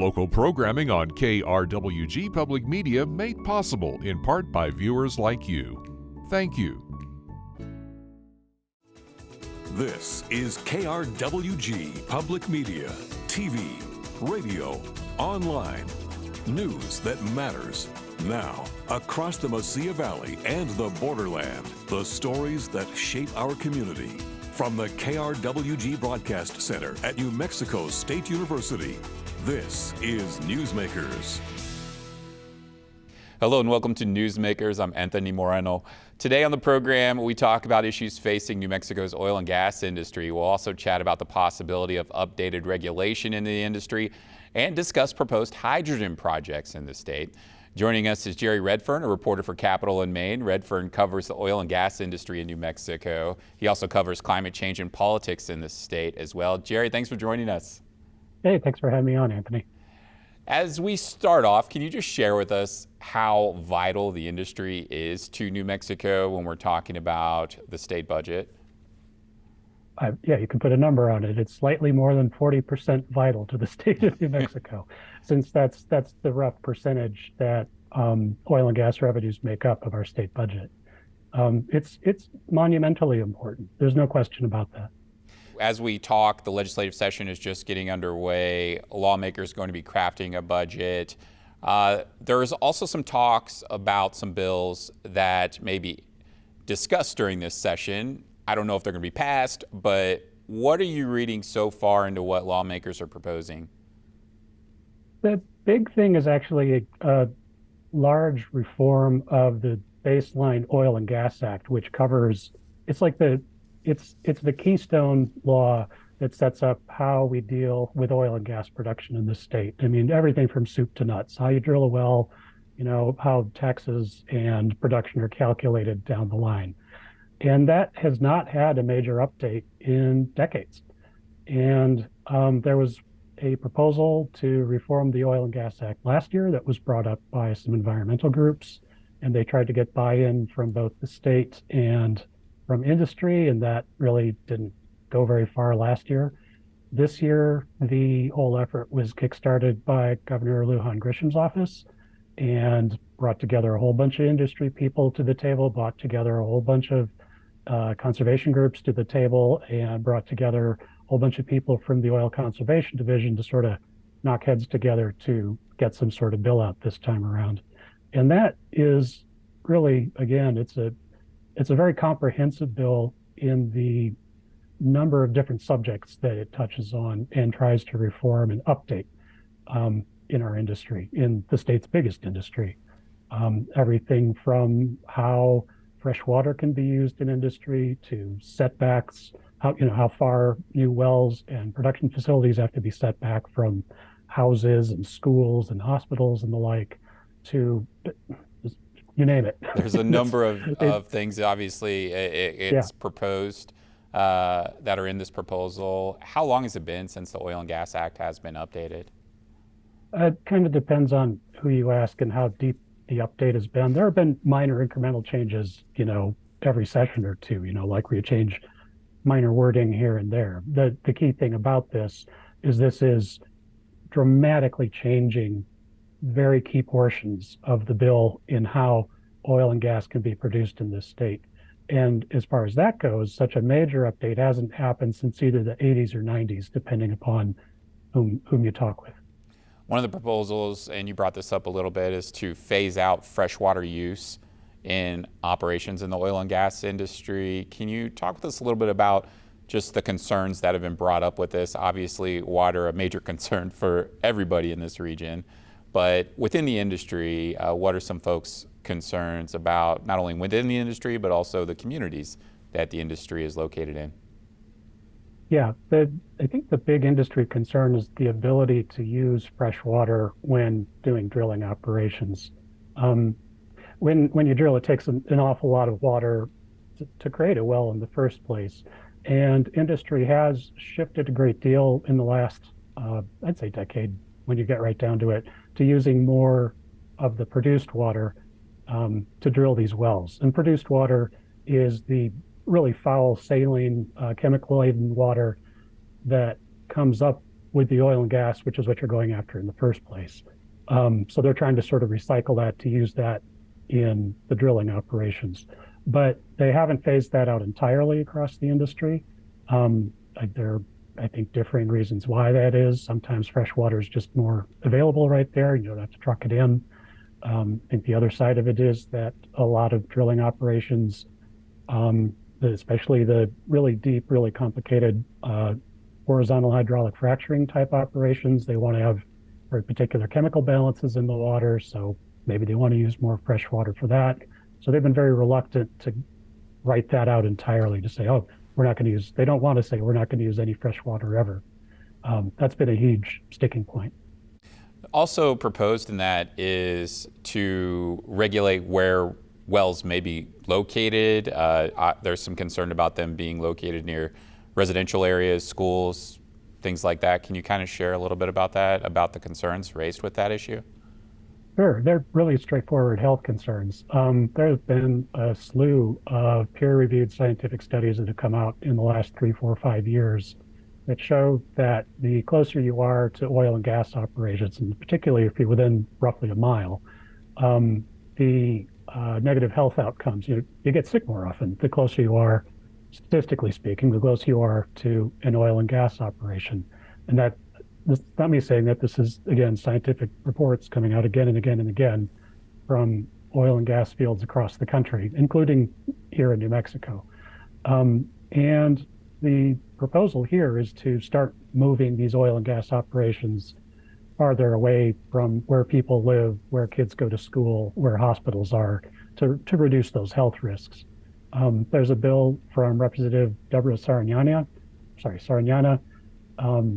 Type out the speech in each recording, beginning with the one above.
Local programming on KRWG Public Media made possible in part by viewers like you. Thank you. This is KRWG Public Media, TV, radio, online, news that matters. Now, across the Mesilla Valley and the borderland, the stories that shape our community. From the KRWG Broadcast Center at New Mexico State University, this is Newsmakers. Hello and welcome to Newsmakers. I'm Anthony Moreno. Today on the program, we talk about issues facing New Mexico's oil and gas industry. We'll also chat about the possibility of updated regulation in the industry and discuss proposed hydrogen projects in the state. Joining us is Jerry Redfern, a reporter for Capital in Maine. Redfern covers the oil and gas industry in New Mexico. He also covers climate change and politics in the state as well. Jerry, thanks for joining us. Hey, thanks for having me on, Anthony. As we start off, can you just share with us how vital the industry is to New Mexico when we're talking about the state budget? Yeah, you can put a number on it. It's slightly more than 40% vital to the state of New Mexico, since that's the rough percentage that oil and gas revenues make up of our state budget. It's monumentally important. There's no question about that. As we talk, the legislative session is just getting underway. Lawmakers are going to be crafting a budget. There's also some talks about some bills that may be discussed during this session. I don't know if they're going to be passed, but what are you reading so far into what lawmakers are proposing? The big thing is actually a large reform of the baseline Oil and Gas Act, which covers, it's the keystone law that sets up how we deal with oil and gas production in this state. I mean, everything from soup to nuts, how you drill a well, how taxes and production are calculated down the line. And that has not had a major update in decades. And there was a proposal to reform the Oil and Gas Act last year that was brought up by some environmental groups, and they tried to get buy-in from both the state and from industry, and that really didn't go very far last year. This year, the whole effort was kickstarted by Governor Lujan Grisham's office and brought together a whole bunch of industry people to the table, brought together a whole bunch of conservation groups to the table, and brought together a whole bunch of people from the Oil Conservation Division to sort of knock heads together to get some sort of bill out this time around. And that is really, again, it's a very comprehensive bill in the number of different subjects that it touches on and tries to reform and update in our industry, in the state's biggest industry. Everything from how fresh water can be used in industry to setbacks, how far new wells and production facilities have to be set back from houses and schools and hospitals and the like, to you name it. There's a number of things, obviously, it's proposed that are in this proposal. How long has it been since the Oil and Gas Act has been updated? It kind of depends on who you ask and how deep the update has been. There have been minor incremental changes, every session or two, like where you change minor wording here and there. The key thing about this is dramatically changing very key portions of the bill in how oil and gas can be produced in this state. And as far as that goes, such a major update hasn't happened since either the 80s or 90s, depending upon whom you talk with. One of the proposals, and you brought this up a little bit, is to phase out freshwater use in operations in the oil and gas industry. Can you talk with us a little bit about just the concerns that have been brought up with this? Obviously, water, a major concern for everybody in this region. But within the industry, what are some folks' concerns about not only within the industry, but also the communities that the industry is located in? Yeah, I think the big industry concern is the ability to use fresh water when doing drilling operations. When you drill, it takes an awful lot of water to create a well in the first place. And industry has shifted a great deal in the last, I'd say decade, when you get right down to it, to using more of the produced water to drill these wells. And produced water is the really foul, saline, chemical-laden water that comes up with the oil and gas, which is what you're going after in the first place. So they're trying to sort of recycle that to use that in the drilling operations. But they haven't phased that out entirely across the industry. There are, I think, differing reasons why that is. Sometimes fresh water is just more available right there. You don't have to truck it in. I think the other side of it is that a lot of drilling operations, especially the really deep, really complicated horizontal hydraulic fracturing type operations, they want to have very particular chemical balances in the water. So maybe they want to use more fresh water for that. So they've been very reluctant to write that out entirely, to say, oh, we're not going to use, they don't want to say we're not going to use any fresh water ever. That's been a huge sticking point. Also proposed in that is to regulate where wells may be located. There's some concern about them being located near residential areas, schools, things like that. Can you kind of share a little bit about that, about the concerns raised with that issue? Sure, they're really straightforward health concerns. There have been a slew of peer-reviewed scientific studies that have come out in the last 3, 4, 5 years that show that the closer you are to oil and gas operations, and particularly if you're within roughly a mile, the negative health outcomes, you get sick more often the closer you are, statistically speaking, the closer you are to an oil and gas operation. And that's not me saying that. This is, again, scientific reports coming out again and again and again from oil and gas fields across the country, including here in New Mexico. And the proposal here is to start moving these oil and gas operations farther away from where people live, where kids go to school, where hospitals are, to reduce those health risks. There's a bill from Representative Deborah Sariñana.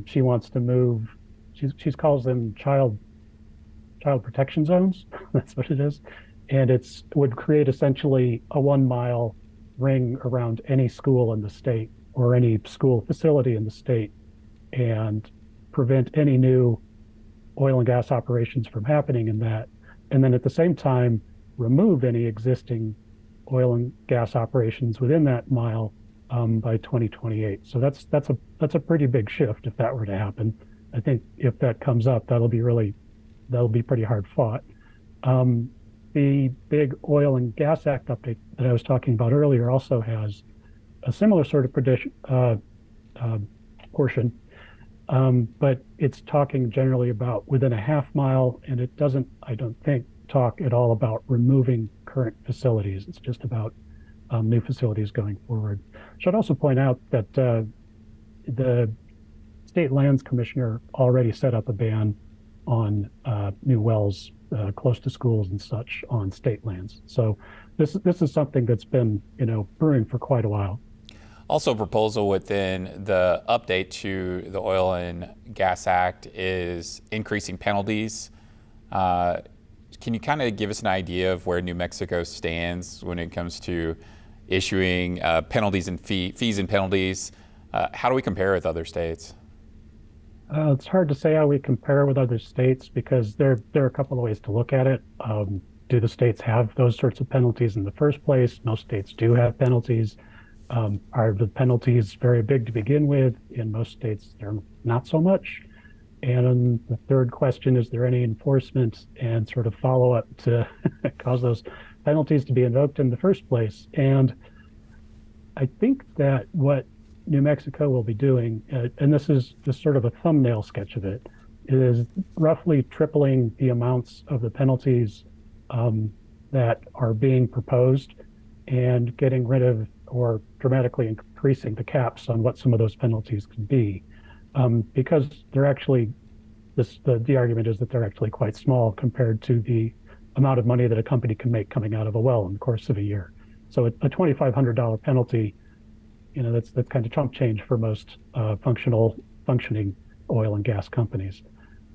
She wants to move, she calls them child protection zones. That's what it is. And it would create essentially a 1 mile ring around any school in the state or any school facility in the state, and prevent any new oil and gas operations from happening in that. And then at the same time, remove any existing oil and gas operations within that mile by 2028. So that's a pretty big shift if that were to happen. I think if that comes up, that'll be pretty hard fought. The big Oil and Gas Act update that I was talking about earlier also has a similar sort of portion, but it's talking generally about within a half mile, and it doesn't, I don't think, talk at all about removing current facilities. It's just about new facilities going forward. Should also point out that the State Lands Commissioner already set up a ban on new wells close to schools and such on state lands. So this is something that's been brewing for quite a while. Also, a proposal within the update to the Oil and Gas Act is increasing penalties. Can you kind of give us an idea of where New Mexico stands when it comes to issuing penalties and fees and penalties? How do we compare with other states? It's hard to say how we compare with other states because there are a couple of ways to look at it. Do the states have those sorts of penalties in the first place? Most states do have penalties. Are the penalties very big to begin with? In most states, they're not so much. And the third question, is there any enforcement and sort of follow-up to cause those penalties to be invoked in the first place? And I think that what New Mexico will be doing, and this is just sort of a thumbnail sketch of it, is roughly tripling the amounts of the penalties that are being proposed and getting rid of or dramatically increasing the caps on what some of those penalties can be. Because they're actually, the argument is that they're actually quite small compared to the amount of money that a company can make coming out of a well in the course of a year. So a $2,500 penalty, that's kind of chump change for most functioning oil and gas companies.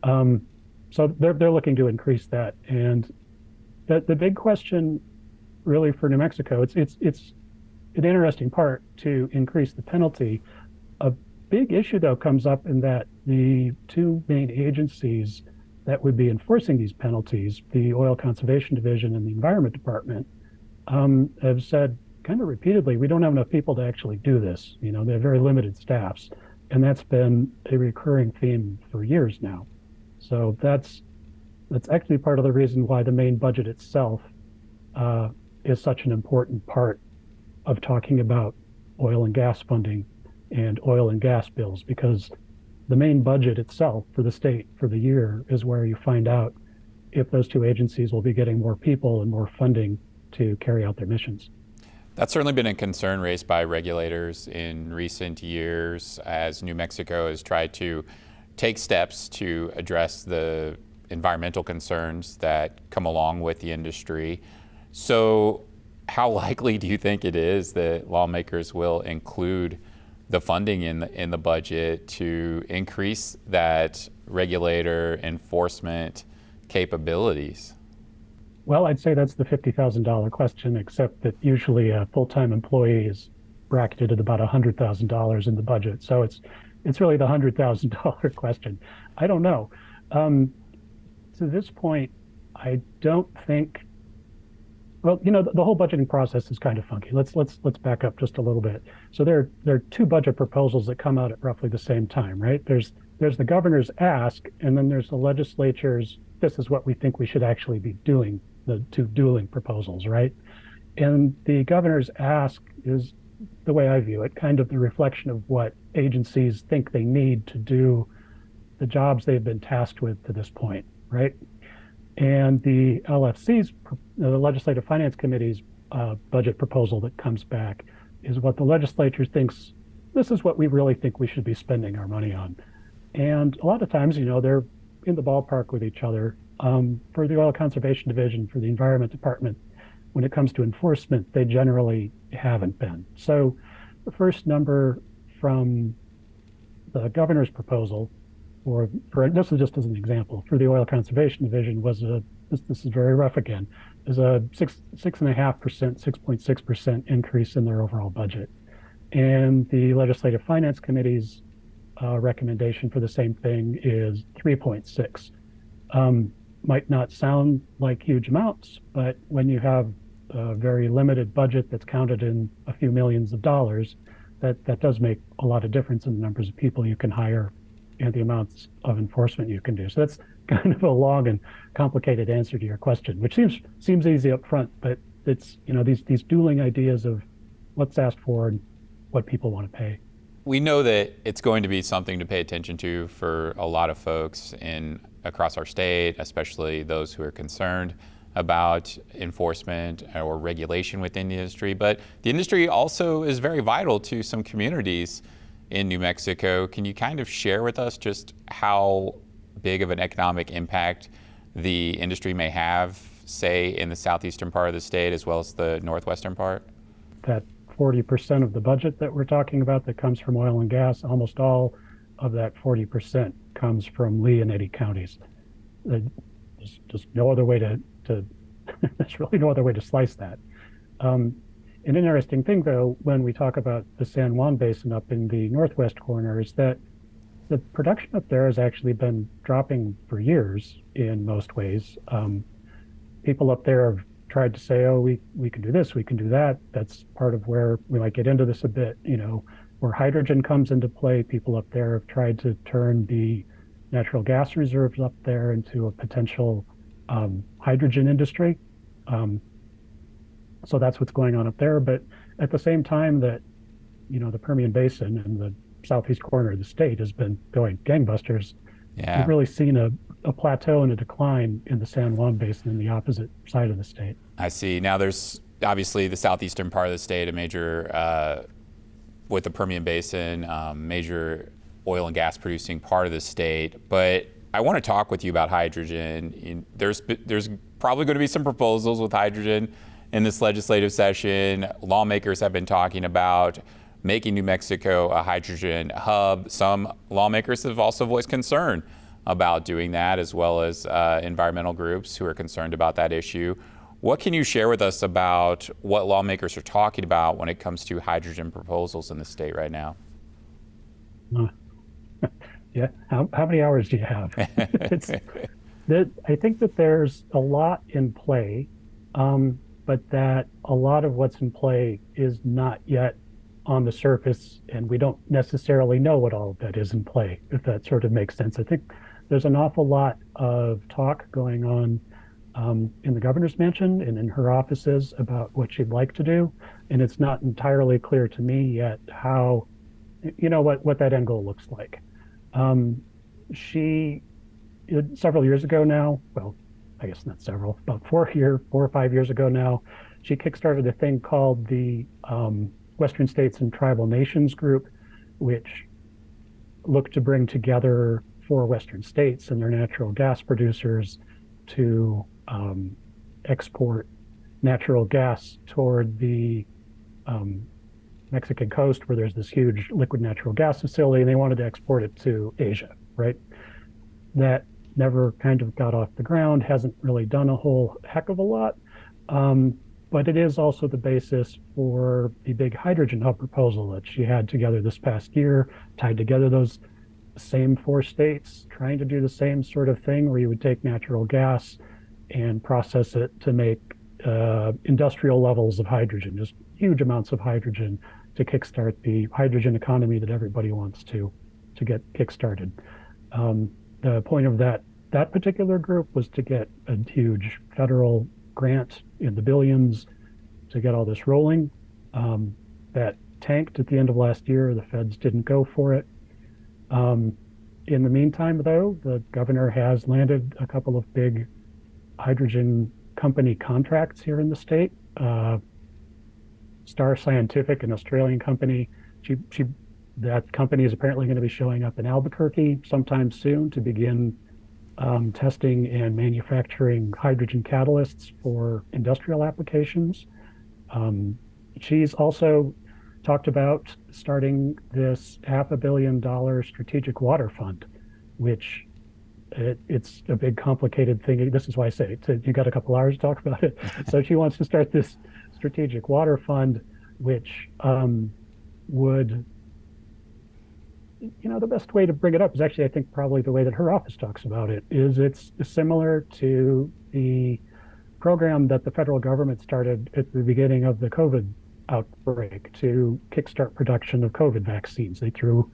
So they're looking to increase that. And the big question really for New Mexico, it's an interesting part to increase the penalty. A big issue, though, comes up in that the two main agencies that would be enforcing these penalties, the Oil Conservation Division and the Environment Department, have said kind of repeatedly, we don't have enough people to actually do this. They have very limited staffs. and that's been a recurring theme for years now. So that's actually part of the reason why the main budget itself is such an important part of talking about oil and gas funding and oil and gas bills, because the main budget itself for the state for the year is where you find out if those two agencies will be getting more people and more funding to carry out their missions. That's certainly been a concern raised by regulators in recent years as New Mexico has tried to take steps to address the environmental concerns that come along with the industry. So how likely do you think it is that lawmakers will include the funding in the budget to increase that regulator enforcement capabilities? Well, I'd say that's the $50,000 question, except that usually a full-time employee is bracketed at about $100,000 in the budget. So it's really the $100,000 question. I don't know. To this point, I don't think. Well, the whole budgeting process is kind of funky. Let's back up just a little bit. So there are two budget proposals that come out at roughly the same time, right? There's the governor's ask, and then there's the legislature's, this is what we think we should actually be doing, the two dueling proposals, right? And the governor's ask is, the way I view it, kind of the reflection of what agencies think they need to do the jobs they've been tasked with to this point, right? And the LFC's, the Legislative Finance Committee's budget proposal that comes back is what the legislature thinks, this is what we really think we should be spending our money on. And a lot of times, they're in the ballpark with each other. For the Oil Conservation Division, for the Environment Department, when it comes to enforcement, they generally haven't been. So the first number from the governor's proposal, or for this is just as an example, for the Oil Conservation Division was this is very rough again, is a 6.5%, 6.6% increase in their overall budget. And the Legislative Finance Committee's recommendation for the same thing is 3.6. Might not sound like huge amounts, but when you have a very limited budget that's counted in a few millions of dollars, that does make a lot of difference in the numbers of people you can hire and the amounts of enforcement you can do. So that's kind of a long and complicated answer to your question, which seems easy up front, but it's these dueling ideas of what's asked for and what people want to pay. We know that it's going to be something to pay attention to for a lot of folks across our state, especially those who are concerned about enforcement or regulation within the industry. But the industry also is very vital to some communities in New Mexico. Can you kind of share with us just how big of an economic impact the industry may have, say, in the southeastern part of the state as well as the northwestern part? That 40% of the budget that we're talking about that comes from oil and gas, almost all of that 40% comes from Lee and Eddy counties. There's just no other way to there's really no other way to slice that. An interesting thing, though, when we talk about the San Juan Basin up in the northwest corner, is that the production up there has actually been dropping for years in most ways. People up there have tried to say, oh, we can do this, we can do that. That's part of where we might get into this a bit, where hydrogen comes into play. People up there have tried to turn the natural gas reserves up there into a potential hydrogen industry. So that's what's going on up there. But at the same time that, the Permian Basin and the southeast corner of the state has been going gangbusters, we've really seen a plateau and a decline in the San Juan Basin in the opposite side of the state. I see. Now there's obviously the southeastern part of the state, a major, with the Permian Basin, major oil and gas producing part of the state. But I want to talk with you about hydrogen. There's probably going to be some proposals with hydrogen in this legislative session. Lawmakers have been talking about making New Mexico a hydrogen hub. Some lawmakers have also voiced concern about doing that, as well as environmental groups who are concerned about that issue. What can you share with us about what lawmakers are talking about when it comes to hydrogen proposals in the state right now? Yeah, how many hours do you have? I think that there's a lot in play, but that a lot of what's in play is not yet on the surface, and we don't necessarily know what all of that is in play, if that sort of makes sense. I think there's an awful lot of talk going on in the governor's mansion and in her offices about what she'd like to do, and it's not entirely clear to me yet how, what that end goal looks like. She several years ago now, well, I guess not several, about 4 or 5 years ago now, she kickstarted a thing called the Western States and Tribal Nations Group, which looked to bring together 4 Western states and their natural gas producers to export natural gas toward the Mexican coast, where there's this huge liquid natural gas facility, and they wanted to export it to Asia, right? That never kind of got off the ground, hasn't really done a whole heck of a lot. But it is also the basis for the big hydrogen hub proposal that she had together this past year, tied together those same 4 states, trying to do the same sort of thing where you would take natural gas and process it to make industrial levels of hydrogen, just huge amounts of hydrogen to kickstart the hydrogen economy that everybody wants to get kickstarted. The point of that particular group was to get a huge federal grant in the billions to get all this rolling. That tanked at the end of last year. The feds didn't go for it. In the meantime, though, the governor has landed a couple of big hydrogen company contracts here in the state. Star Scientific, an Australian company, that company is apparently going to be showing up in Albuquerque sometime soon to begin testing and manufacturing hydrogen catalysts for industrial applications. She's also talked about starting this $500 million strategic water fund, which it's a big complicated thing. This is why I say you got a couple hours to talk about it. So she wants to start this strategic water fund, which would, the best way to bring it up is actually, I think, probably the way that her office talks about it, is it's similar to the program that the federal government started at the beginning of the COVID outbreak to kickstart production of COVID vaccines. They threw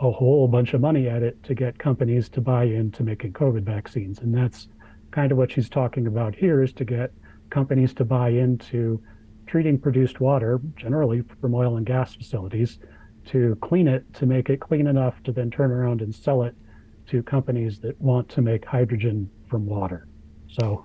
a whole bunch of money at it to get companies to buy into making COVID vaccines. And that's kind of what she's talking about here, is to get companies to buy into treating produced water, generally from oil and gas facilities, to clean it, to make it clean enough to then turn around and sell it to companies that want to make hydrogen from water. So,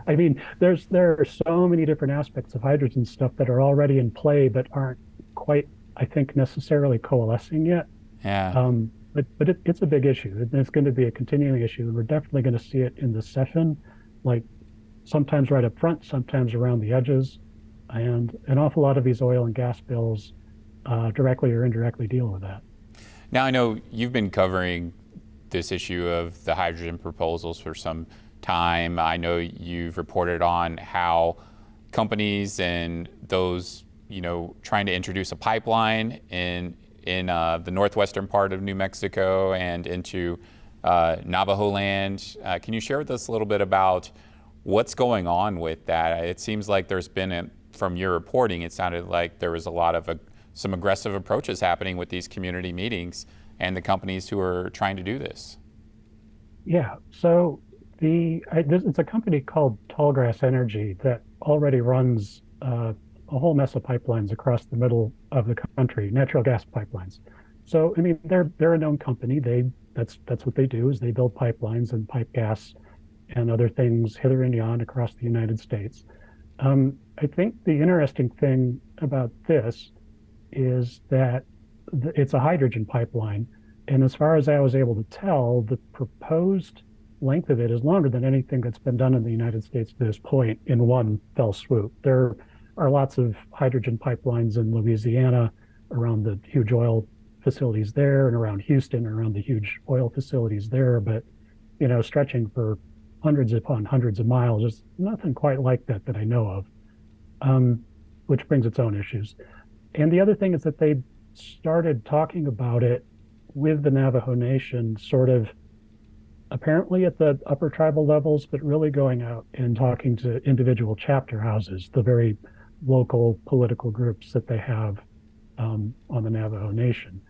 I mean, there are so many different aspects of hydrogen stuff that are already in play, but aren't quite, I think, necessarily coalescing yet. Yeah. But it's a big issue, and it's going to be a continuing issue. And we're definitely going to see it in the session, like sometimes right up front, sometimes around the edges, and an awful lot of these oil and gas bills directly or indirectly deal with that. Now, I know you've been covering this issue of the hydrogen proposals for some time. I know you've reported on how companies and those, trying to introduce a pipeline in the northwestern part of New Mexico and into Navajo land. Can you share with us a little bit about what's going on with that? It seems like there's been, from your reporting, it sounded like there was a lot of some aggressive approaches happening with these community meetings and the companies who are trying to do this. Yeah, so it's a company called Tallgrass Energy that already runs a whole mess of pipelines across the middle of the country, natural gas pipelines. So, I mean, they're a known company. That's what they do, is they build pipelines and pipe gas and other things hither and yon across the United States. I think the interesting thing about this is that it's a hydrogen pipeline. And as far as I was able to tell, the proposed length of it is longer than anything that's been done in the United States to this point in one fell swoop. There are lots of hydrogen pipelines in Louisiana around the huge oil facilities there, and around Houston around the huge oil facilities there, but stretching for hundreds upon hundreds of miles. There's nothing quite like that I know of, which brings its own issues. And the other thing is that they started talking about it with the Navajo Nation, sort of apparently at the upper tribal levels, but really going out and talking to individual chapter houses, the very local political groups that they have on the Navajo Nation.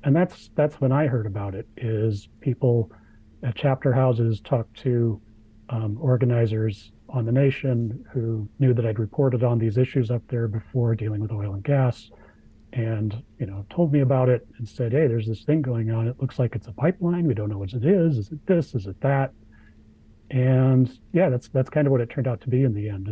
And that's when I heard about it, is people at chapter houses talked to organizers on the nation who knew that I'd reported on these issues up there before dealing with oil and gas, and told me about it and said, hey, there's this thing going on. It looks like it's a pipeline. We don't know what it is. Is it this? Is it that? And yeah, that's kind of what it turned out to be in the end.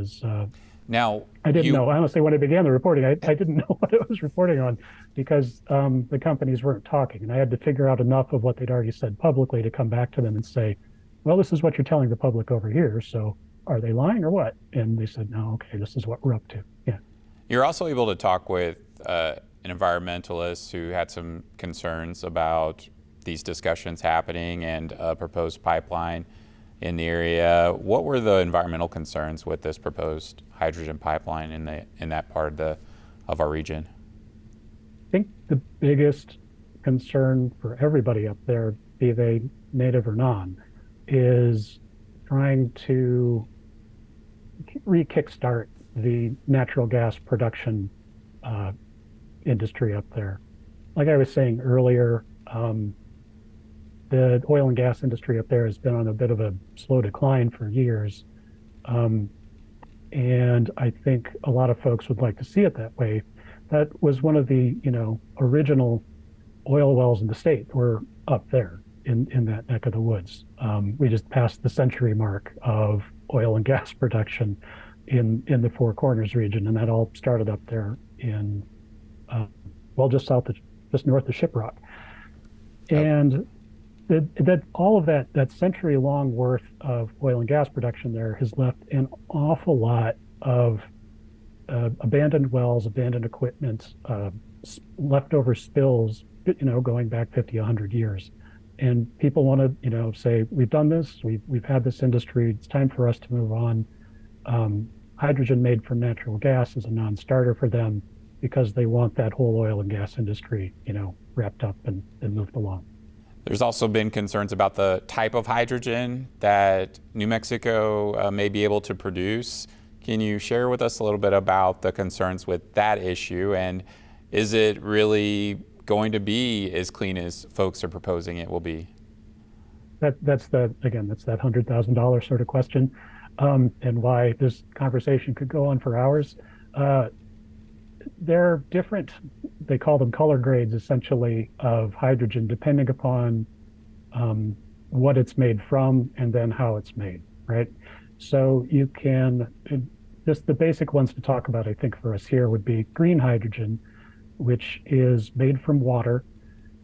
Now, I didn't know, honestly, when I began the reporting, I didn't know what it was reporting on, because the companies weren't talking, and I had to figure out enough of what they'd already said publicly to come back to them and say, well, this is what you're telling the public over here, so are they lying or what? And they said, no, okay, this is what we're up to. Yeah. You're also able to talk with an environmentalist who had some concerns about these discussions happening and a proposed pipeline in the area. What were the environmental concerns with this proposed hydrogen pipeline in that part of our region? I think the biggest concern for everybody up there, be they native or non, is trying to kickstart the natural gas production industry up there. Like I was saying earlier, the oil and gas industry up there has been on a bit of a slow decline for years. And I think a lot of folks would like to see it that way. That was one of the, original oil wells in the state were up there in that neck of the woods. We just passed the century mark of oil and gas production in the Four Corners region, and that all started up there in, just north of Shiprock. And that all of that century-long worth of oil and gas production there has left an awful lot of abandoned wells, abandoned equipment, leftover spills, going back 50, 100 years. And people want to, say, we've done this, we've had this industry, it's time for us to move on. Hydrogen made from natural gas is a non-starter for them, because they want that whole oil and gas industry, wrapped up and moved along. There's also been concerns about the type of hydrogen that New Mexico may be able to produce. Can you share with us a little bit about the concerns with that issue, and is it really going to be as clean as folks are proposing it will be? That's that $100,000 sort of question, and why this conversation could go on for hours. They're different, they call them color grades, essentially, of hydrogen, depending upon what it's made from and then how it's made, right? So you can, just the basic ones to talk about, I think, for us here would be green hydrogen, which is made from water,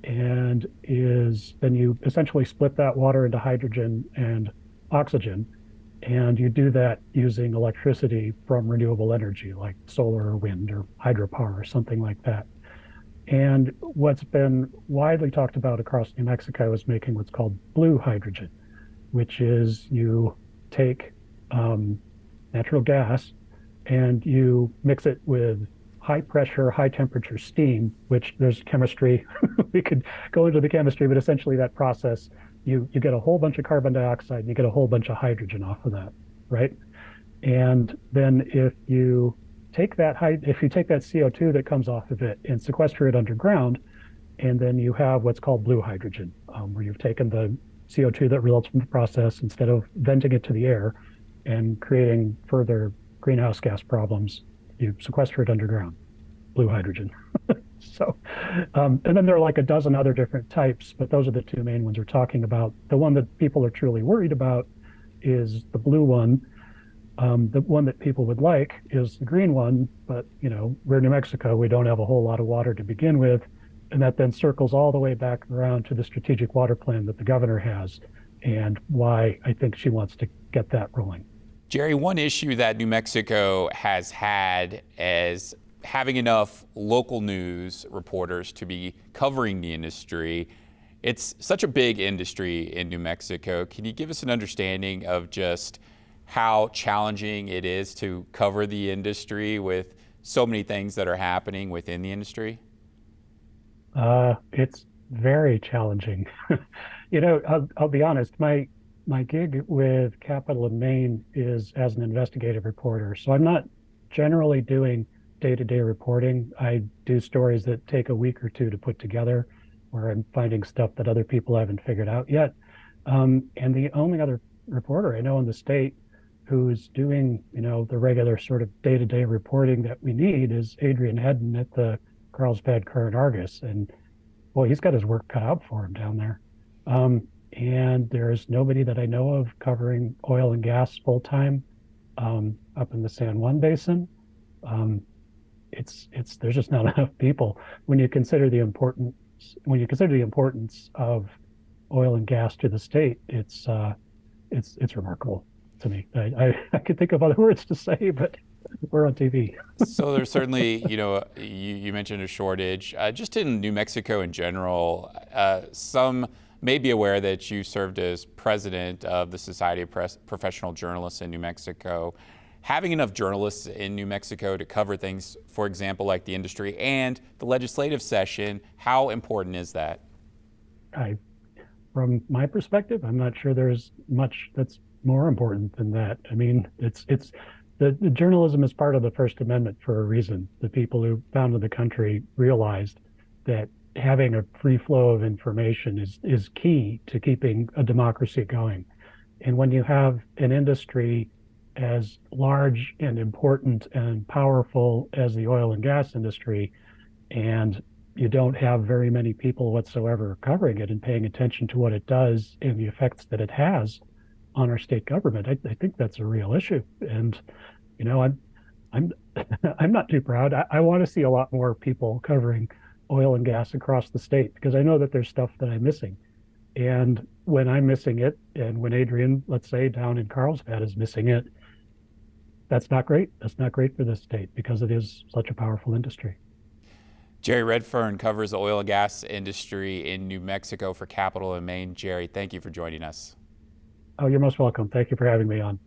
and then you essentially split that water into hydrogen and oxygen. And you do that using electricity from renewable energy, like solar or wind or hydropower or something like that. And what's been widely talked about across New Mexico is making what's called blue hydrogen, which is you take natural gas and you mix it with high pressure, high temperature steam, which there's chemistry. We could go into the chemistry, but essentially that process, you get a whole bunch of carbon dioxide and you get a whole bunch of hydrogen off of that, right? And then if you take that CO2 that comes off of it and sequester it underground, and then you have what's called blue hydrogen, where you've taken the CO2 that results from the process, instead of venting it to the air and creating further greenhouse gas problems, you sequester it underground, blue hydrogen. So, and then there are like a dozen other different types, but those are the two main ones we're talking about. The one that people are truly worried about is the blue one. The one that people would like is the green one, but we're New Mexico, we don't have a whole lot of water to begin with, and that then circles all the way back around to the strategic water plan that the governor has, and why I think she wants to get that rolling. Jerry, one issue that New Mexico has had is having enough local news reporters to be covering the industry. It's such a big industry in New Mexico. Can you give us an understanding of just how challenging it is to cover the industry with so many things that are happening within the industry? It's very challenging. I'll be honest, my gig with Capital in Maine is as an investigative reporter. So I'm not generally doing day-to-day reporting. I do stories that take a week or two to put together, where I'm finding stuff that other people haven't figured out yet. And the only other reporter I know in the state who's doing, the regular sort of day-to-day reporting that we need is Adrian Hedden at the Carlsbad Current Argus. And boy, he's got his work cut out for him down there. And there's nobody that I know of covering oil and gas full-time up in the San Juan Basin. There's just not enough people when you consider the importance of oil and gas to the state. It's remarkable to me. I could think of other words to say, but we're on TV. So there's certainly, you mentioned a shortage. Just in New Mexico in general, some may be aware that you served as president of the Society of Professional Journalists in New Mexico. Having enough journalists in New Mexico to cover things, for example, like the industry and the legislative session, how important is that? From my perspective, I'm not sure there's much that's more important than that. I mean, the journalism is part of the First Amendment for a reason. The people who founded the country realized that having a free flow of information is key to keeping a democracy going. And when you have an industry as large and important and powerful as the oil and gas industry, and you don't have very many people whatsoever covering it and paying attention to what it does and the effects that it has on our state government, I think that's a real issue. And I'm not too proud. I want to see a lot more people covering oil and gas across the state, because I know that there's stuff that I'm missing. And when I'm missing it, and when Adrian, let's say down in Carlsbad, is missing it, that's not great. That's not great for this state, because it is such a powerful industry. Jerry Redfern covers the oil and gas industry in New Mexico for Capital and Maine. Jerry, thank you for joining us. Oh, you're most welcome. Thank you for having me on.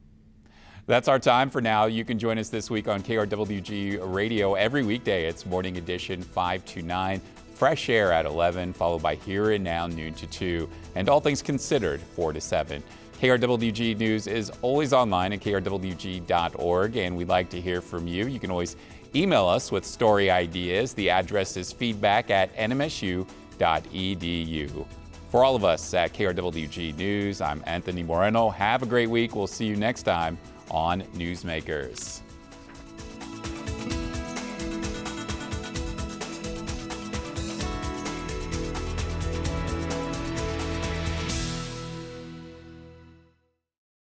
That's our time for now. You can join us this week on KRWG Radio every weekday. It's Morning Edition 5 to 9, Fresh Air at 11, followed by Here and Now noon to 2, and All Things Considered 4 to 7. KRWG News is always online at krwg.org, and we'd like to hear from you. You can always email us with story ideas. The address is feedback@nmsu.edu. For all of us at KRWG News, I'm Anthony Moreno. Have a great week. We'll see you next time on Newsmakers.